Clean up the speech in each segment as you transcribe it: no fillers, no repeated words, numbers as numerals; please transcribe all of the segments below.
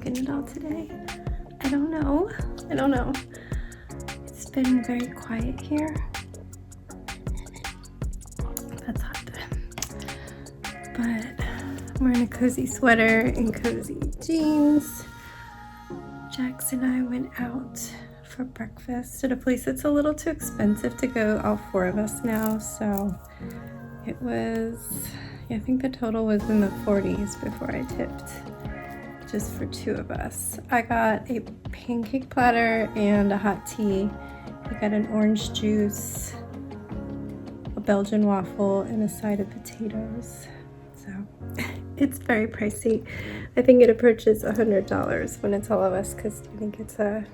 vlogging at all today? I don't know. It's been very quiet here. That's hot. But I'm wearing a cozy sweater and cozy jeans. Jax and I went out for breakfast at a place that's a little too expensive to go, all four of us now, so it was, I think the total was in the 40s before I tipped, just for two of us. I got a pancake platter and a hot tea. I got an orange juice, a Belgian waffle, and a side of potatoes. So it's very pricey. I think it approaches $100 when it's all of us, because I think it's a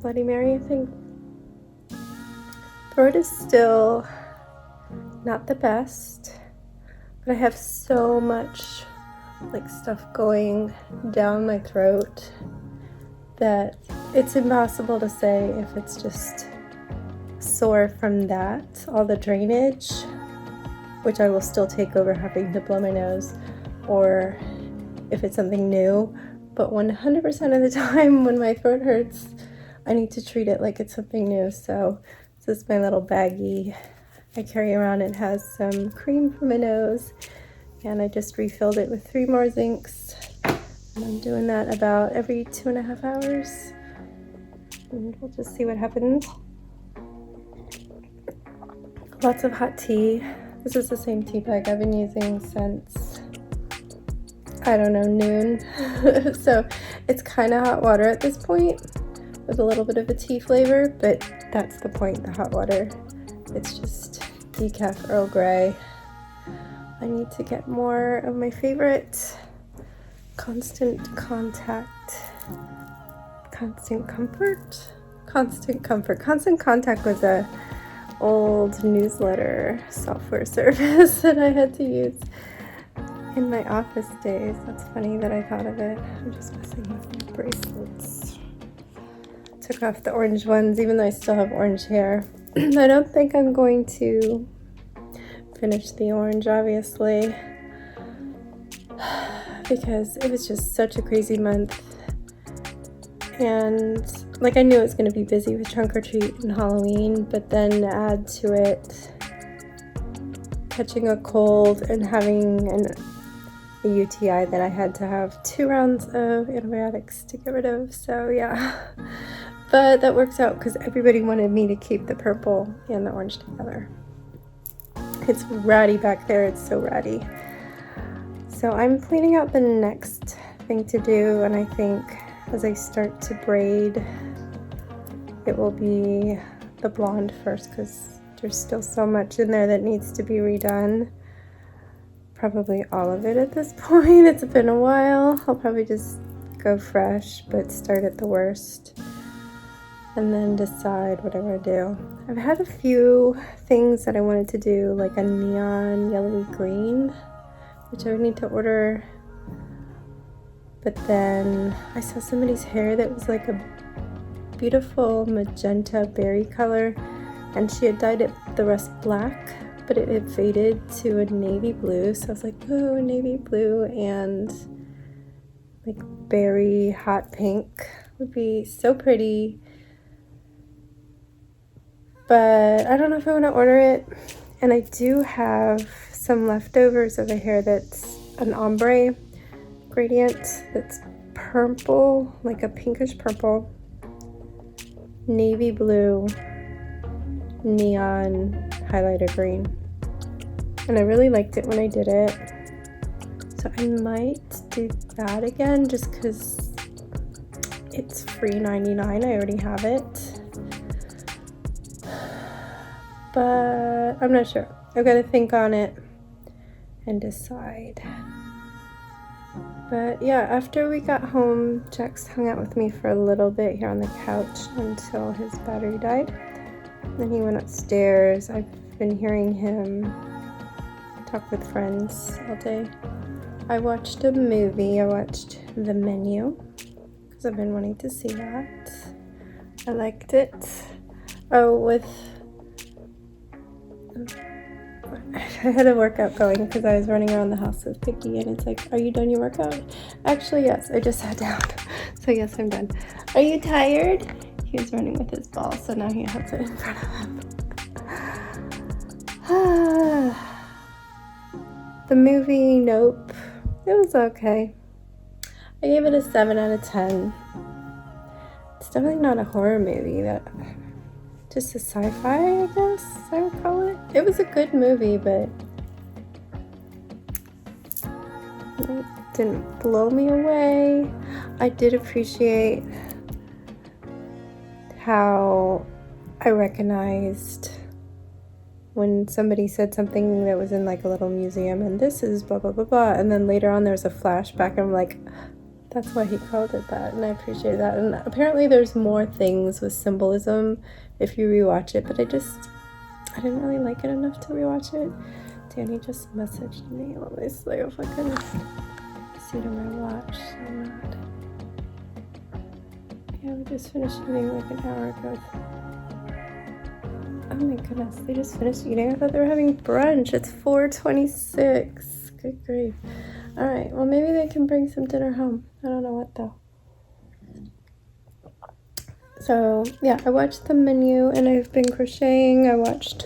Bloody Mary, I think. Throat is still not the best, but I have so much like stuff going down my throat that it's impossible to say if it's just sore from that, all the drainage, which I will still take over having to blow my nose, or if it's something new. But 100% of the time when my throat hurts, I need to treat it like it's something new. So this is my little baggie I carry around. It has some cream for my nose, and I just refilled it with 3 more zincs. And I'm doing that about every 2.5 hours. And we'll just see what happens. Lots of hot tea. This is the same tea bag I've been using since, I don't know, noon. So it's kind of hot water at this point with a little bit of a tea flavor, but that's the point, the hot water. It's just decaf Earl Grey. I need to get more of my favorite Constant Contact. Constant Contact was a old newsletter software service that I had to use in my office days. That's funny that I thought of it. I'm just messing with my bracelets. Took off the orange ones, even though I still have orange hair. I don't think I'm going to finish the orange, obviously, because it was just such a crazy month. And like, I knew it was going to be busy with trunk or treat and Halloween, but then add to it catching a cold and having a UTI that I had to have 2 rounds of antibiotics to get rid of. So yeah, but that works out because everybody wanted me to keep the purple and the orange together. It's ratty back there. It's so ratty. So I'm planning out the next thing to do, and I think as I start to braid, it will be the blonde first, because there's still so much in there that needs to be redone. Probably all of it at this point. It's been a while. I'll probably just go fresh, but start at the worst, and then decide what I want to do. I've had a few things that I wanted to do, like a neon yellowy green, which I would need to order. But then I saw somebody's hair that was like a beautiful magenta berry color, and she had dyed it the rest black, but it had faded to a navy blue. So I was like, oh, navy blue and like berry hot pink would be so pretty. But I don't know if I want to order it. And I do have some leftovers of a hair that's an ombre gradient that's purple, like a pinkish purple, navy blue, neon highlighter green. And I really liked it when I did it. So I might do that again just because it's free $99. I already have it. But I'm not sure. I've got to think on it and decide. But yeah, after we got home, Jax hung out with me for a little bit here on the couch until his battery died. Then he went upstairs. I've been hearing him talk with friends all day. I watched a movie. I watched The Menu because I've been wanting to see that. I liked it. Oh, with I had a workout going because I was running around the house with Picky, and it's like, are you done your workout? Actually, yes, I just sat down. So yes, I'm done. Are you tired? He was running with his ball, so now he has it in front of him. The movie, nope. It was okay. I gave it a 7 out of 10. It's definitely not a horror movie. Just a sci-fi, I guess I would call it. It was a good movie, but it didn't blow me away. I did appreciate how I recognized when somebody said something that was in like a little museum, and this is blah blah blah blah, and then later on there's a flashback, and I'm like, that's why he called it that, and I appreciate that. And apparently there's more things with symbolism if you rewatch it, but I didn't really like it enough to rewatch it. Danny just messaged me. Let me see if I can see it on my watch. So mad. Yeah, we just finished eating like an hour ago. Oh my goodness, they just finished eating. I thought they were having brunch. It's 4:26. Good grief. Alright, well maybe they can bring some dinner home. I don't know what though. So yeah, I watched the menu and I've been crocheting. I watched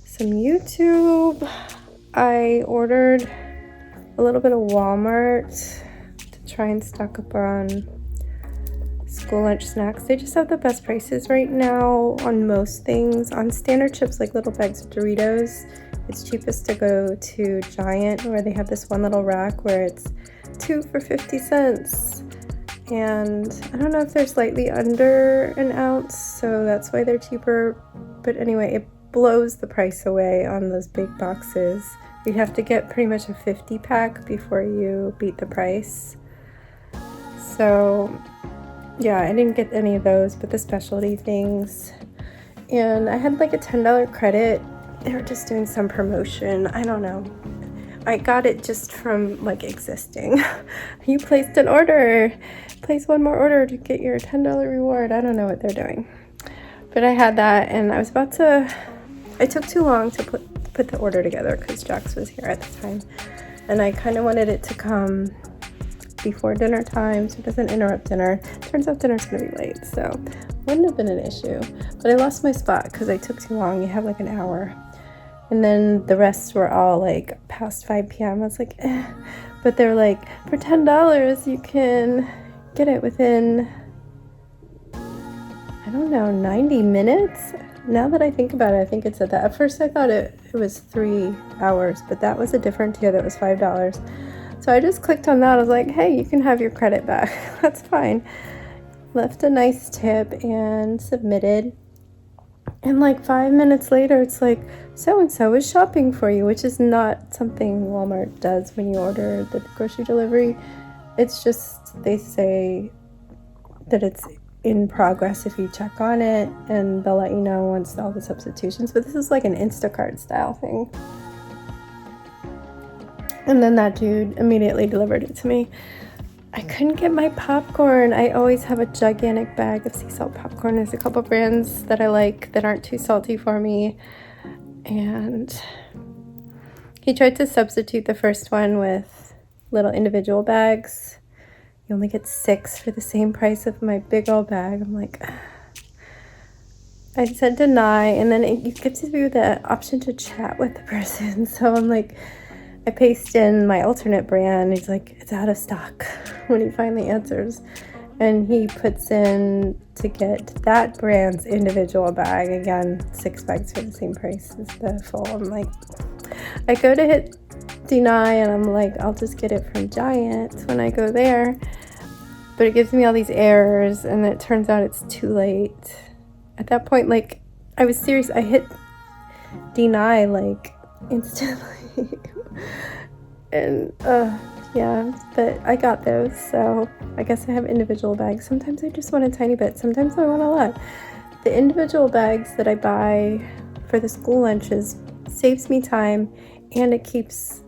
some YouTube. I ordered a little bit of Walmart to try and stock up on school lunch snacks. They just have the best prices right now on most things. On standard chips, like little bags of Doritos, it's cheapest to go to Giant, where they have this one little rack where it's 2 for 50 cents. And I don't know if they're slightly under an ounce, so that's why they're cheaper. But anyway, it blows the price away on those big boxes. You'd have to get pretty much a 50 pack before you beat the price. So yeah, I didn't get any of those, but the specialty things. And I had like a $10 credit. They were just doing some promotion. I don't know. I got it just from like existing. You placed an order. Place one more order to get your $10 reward. I don't know what they're doing. But I had that, and I was about to... I took too long to put the order together because Jax was here at the time. And I kind of wanted it to come before dinner time so it doesn't interrupt dinner. Turns out dinner's gonna be late, so wouldn't have been an issue. But I lost my spot because I took too long. You have like an hour. And then the rest were all like past 5 p.m. I was like, eh. But they're like, for $10 you can get it within, I don't know, 90 minutes? Now that I think about it, I think it said that. At first I thought it was 3 hours, but that was a different tier that was $5. So I just clicked on that. I was like, hey, you can have your credit back. That's fine. Left a nice tip and submitted. And like 5 minutes later, it's like, so-and-so is shopping for you, which is not something Walmart does when you order the grocery delivery. It's just, they say that it's in progress if you check on it, and they'll let you know once all the substitutions. But this is like an Instacart style thing. And then that dude immediately delivered it to me. I couldn't get my popcorn. I always have a gigantic bag of sea salt popcorn. There's a couple brands that I like that aren't too salty for me. And he tried to substitute the first one with little individual bags. You only get 6 for the same price of my big old bag. I'm like, I said deny, and then it gives you the option to chat with the person. So I'm like, I paste in my alternate brand. He's like, it's out of stock when he finally answers. And he puts in to get that brand's individual bag. Again, 6 bags for the same price as the full. I'm like, I go to hit deny, and I'm like, I'll just get it from Giant when I go there. But it gives me all these errors, and it turns out it's too late. At that point, like, I was serious. I hit deny, like, instantly. And yeah, but I got those, so I guess I have individual bags. Sometimes I just want a tiny bit, sometimes I want a lot. The individual bags that I buy for the school lunches saves me time, and it keeps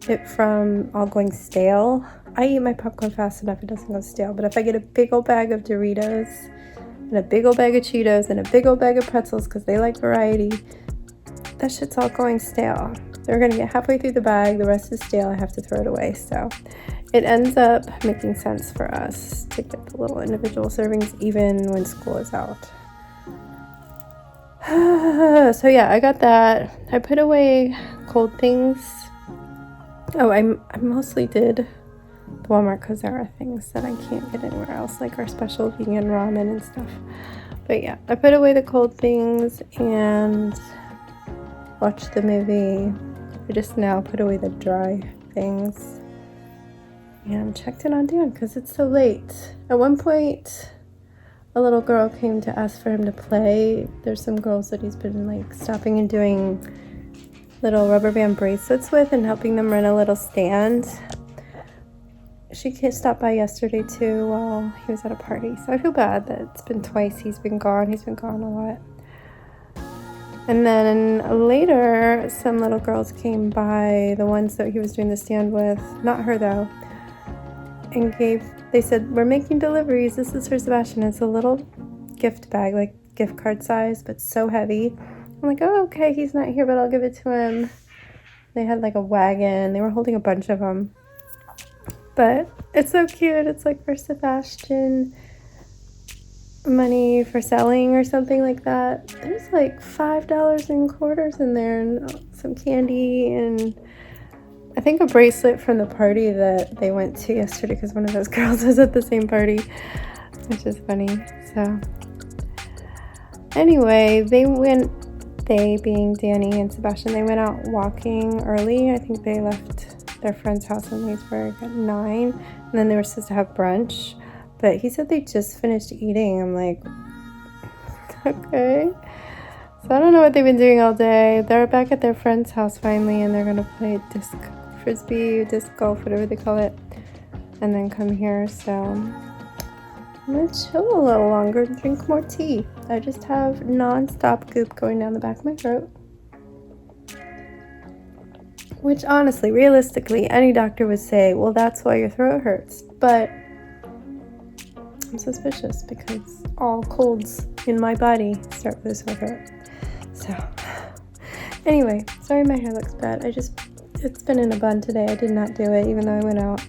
it from all going stale. I eat my popcorn fast enough, it doesn't go stale. But if I get a big old bag of Doritos and a big old bag of Cheetos and a big old bag of pretzels, because they like variety, that shit's all going stale. They're gonna get halfway through the bag, the rest is stale, I have to throw it away. So it ends up making sense for us to get the little individual servings even when school is out. So yeah, I got that. I put away cold things. Oh, I mostly did the Walmart because there are things that I can't get anywhere else, like our special vegan ramen and stuff. But yeah, I put away the cold things and watched the movie. I just now put away the dry things and checked in on Dan because it's so late. At one point, a little girl came to ask for him to play. There's some girls that he's been like stopping and doing little rubber band bracelets with and helping them run a little stand. She stopped by yesterday too while he was at a party. So I feel bad that it's been twice he's been gone. He's been gone a lot. And then later, some little girls came by, the ones that he was doing the stand with, not her though, and they said, we're making deliveries. This is for Sebastian. It's a little gift bag, like gift card size, but so heavy. I'm like, oh, okay, he's not here, but I'll give it to him. They had like a wagon. They were holding a bunch of them. But it's so cute. It's like for Sebastian, money for selling or something like that. There's like $5 in quarters in there and some candy and I think a bracelet from the party that they went to yesterday because one of those girls was at the same party, which is funny. So anyway, they being Danny and Sebastian, they went out walking early. I think they left their friend's house in Leesburg at 9 and then they were supposed to have brunch. But he said they just finished eating. I'm like, okay. So I don't know what they've been doing all day. They're back at their friend's house finally, and they're going to play disc frisbee, disc golf, whatever they call it, and then come here. So I'm going to chill a little longer and drink more tea. I just have non-stop goop going down the back of my throat. Which honestly, realistically, any doctor would say, well, that's why your throat hurts. But I'm suspicious because all colds in my body start with a sore throat. So anyway, sorry my hair looks bad. It's been in a bun today. I did not do it even though I went out.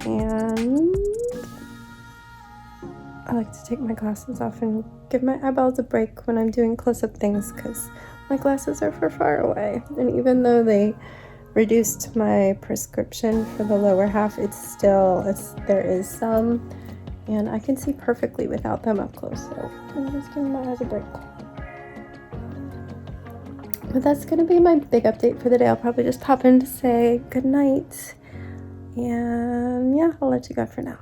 And I like to take my glasses off and give my eyeballs a break when I'm doing close-up things because my glasses are for far away. And even though they reduced my prescription for the lower half, there is some. And I can see perfectly without them up close, so I'm just giving my eyes a break. But that's going to be my big update for the day. I'll probably just pop in to say good night. And yeah, I'll let you go for now.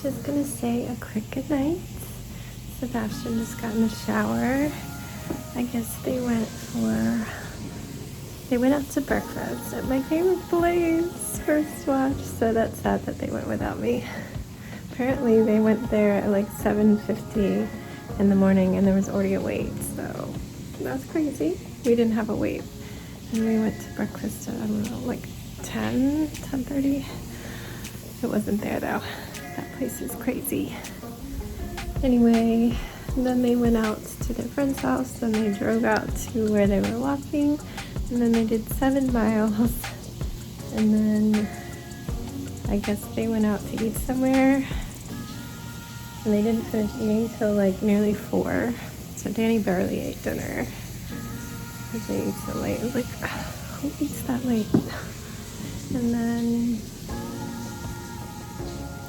Just gonna say a quick good night. Sebastian just got in the shower. I guess they went out to breakfast at my favorite place, First Watch, so that's sad that they went without me. Apparently they went there at like 7:50 in the morning and there was already a wait, so that's crazy. We didn't have a wait. And we went to breakfast at, I don't know, like 10:30. It wasn't there though. That place is crazy. Anyway, then they went out to their friend's house and they drove out to where they were walking, and then they did 7 miles, and then I guess they went out to eat somewhere, And they didn't finish eating till like nearly 4. So Danny barely ate dinner because they eat so late. I was like, who eats that late? And then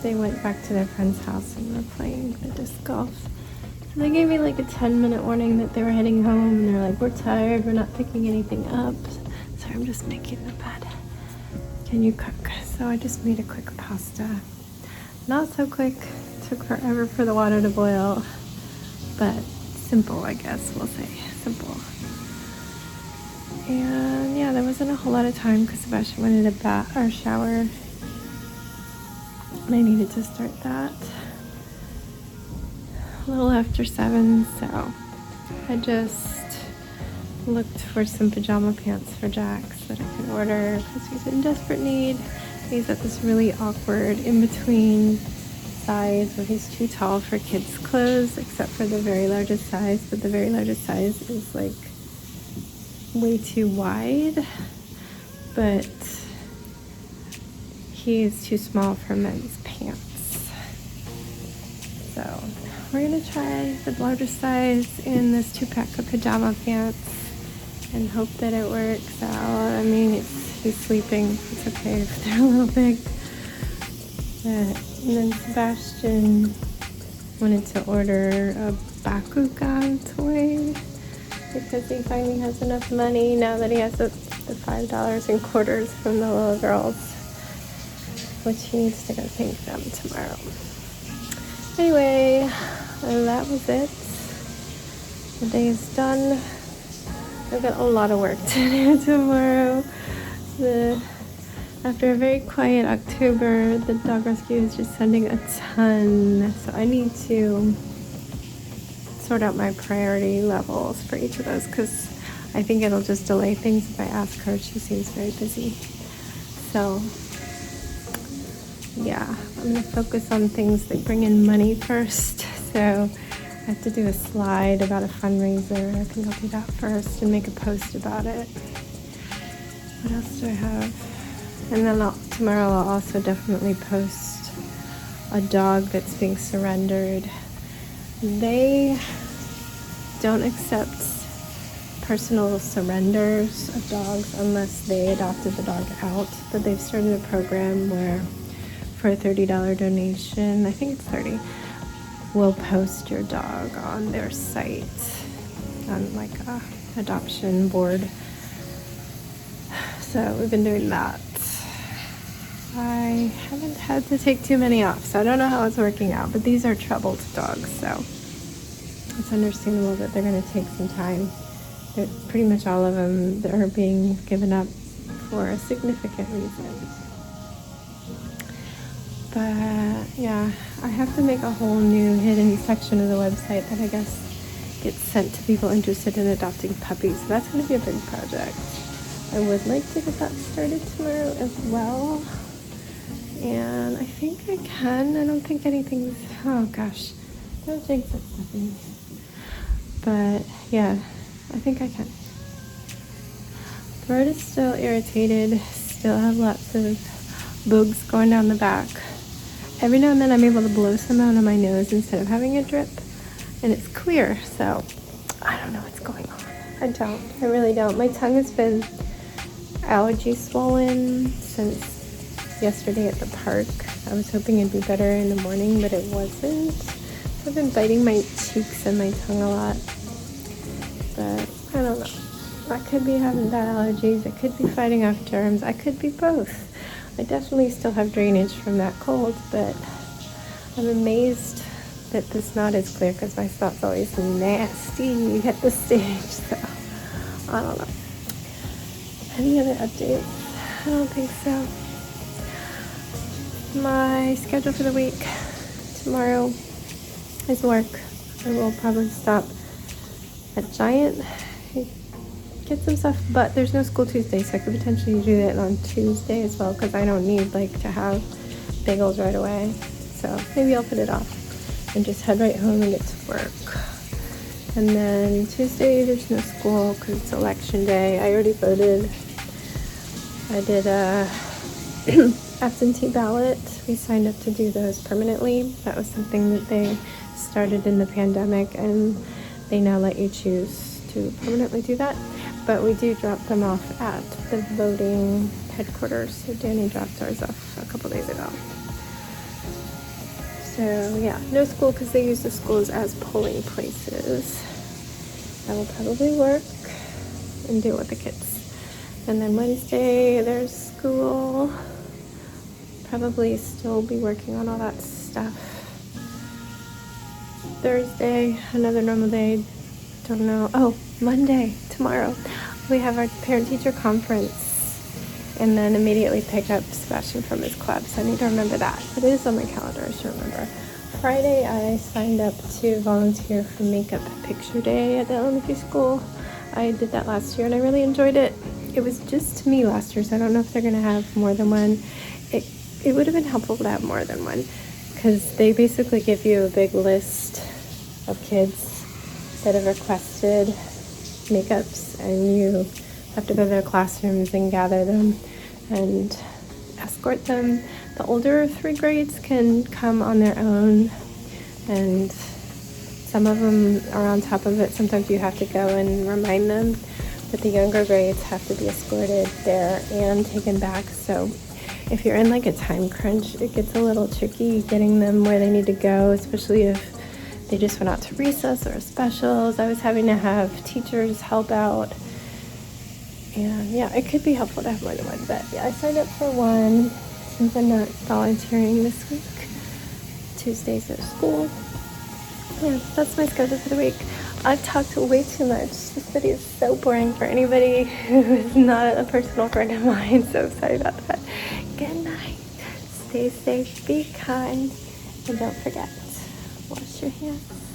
they went back to their friend's house and were playing the disc golf. So they gave me like a 10-minute warning that they were heading home, and they're like, we're tired, we're not picking anything up. So I'm just making the bed. Can you cook? So I just made a quick pasta. Not so quick, took forever for the water to boil, but simple, I guess we'll say, simple. And yeah, there wasn't a whole lot of time because Sebastian went in a bath or shower, and I needed to start that a little after 7, so I just looked for some pajama pants for Jax that I could order because he's in desperate need. He's at this really awkward in-between size where he's too tall for kids' clothes except for the very largest size, but the very largest size is like way too wide, but he is too small for men's pants. So we're gonna try the largest size in this 2-pack of pajama pants and hope that it works out. I mean, he's sleeping, it's okay if they're a little big. And then Sebastian wanted to order a Bakugan toy because he finally has enough money now that he has the $5 in quarters from the little girls, which he needs to go thank them tomorrow. Anyway, that was it. The day is done. I've got a lot of work to do tomorrow. After a very quiet October, the dog rescue is just sending a ton. So I need to sort out my priority levels for each of those because I think it'll just delay things if I ask her. She seems very busy. So yeah, I'm gonna focus on things that bring in money first. So I have to do a slide about a fundraiser. I think I'll do that first and make a post about it. What else do I have? And then tomorrow I'll also definitely post a dog that's being surrendered. They don't accept personal surrenders of dogs unless they adopted the dog out. But they've started a program where for a $30 donation, I think it's 30, will post your dog on their site on like a adoption board. So we've been doing that. I haven't had to take too many off, so I don't know how it's working out, but these are troubled dogs, so it's understandable that they're going to take some time. Pretty much all of them that are being given up for a significant reason. But yeah, I have to make a whole new hidden section of the website that I guess gets sent to people interested in adopting puppies. So that's going to be a big project. I would like to get that started tomorrow as well. And I think I can. I don't think anything's... Oh gosh. Don't jinx it, Stephanie. But yeah, I think I can. Throat is still irritated. Still have lots of bugs going down the back. Every now and then I'm able to blow some out of my nose instead of having a drip. And it's clear, so I don't know what's going on. I really don't. My tongue has been allergy swollen since yesterday at the park. I was hoping it'd be better in the morning, but it wasn't. So I've been biting my cheeks and my tongue a lot. But I don't know. I could be having bad allergies. I could be fighting off germs. I could be both. I definitely still have drainage from that cold, but I'm amazed that the snot is clear because my snot's always nasty at this stage. So I don't know. Any other updates? I don't think so. My schedule for the week tomorrow is work. I will probably stop at Giant, get some stuff, but there's no school Tuesday, so I could potentially do that on Tuesday as well because I don't need to have bagels right away. So maybe I'll put it off and just head right home and get to work. And then Tuesday there's no school because it's election day. I already voted. I did absentee ballot. We signed up to do those permanently. That was something that they started in the pandemic, and they now let you choose to permanently do that. But we do drop them off at the voting headquarters. So Danny dropped ours off a couple days ago. So yeah, no school because they use the schools as polling places. I will probably work and deal with the kids. And then Wednesday there's school. Probably still be working on all that stuff. Thursday, another normal day. Don't know. Oh, Monday, tomorrow, we have our parent-teacher conference, and then immediately pick up Sebastian from his club. So I need to remember that. But it is on my calendar. I should remember. Friday, I signed up to volunteer for Makeup Picture Day at the elementary school. I did that last year, and I really enjoyed it. It was just me last year, so I don't know if they're going to have more than one. It would have been helpful to have more than one, because they basically give you a big list of kids that have requested makeups, and you have to go to their classrooms and gather them and escort them. The older 3 grades can come on their own, and some of them are on top of it. Sometimes you have to go and remind them, but the younger grades have to be escorted there and taken back. So if you're in like a time crunch, it gets a little tricky getting them where they need to go, especially if they just went out to recess or specials. I was having to have teachers help out. And yeah, it could be helpful to have more than one. But yeah, I signed up for one since I'm not volunteering this week. Tuesdays at school. Yeah, that's my schedule for the week. I've talked way too much. This video is so boring for anybody who is not a personal friend of mine. So sorry about that. Good night. Stay safe, be kind, and don't forget, wash your hands.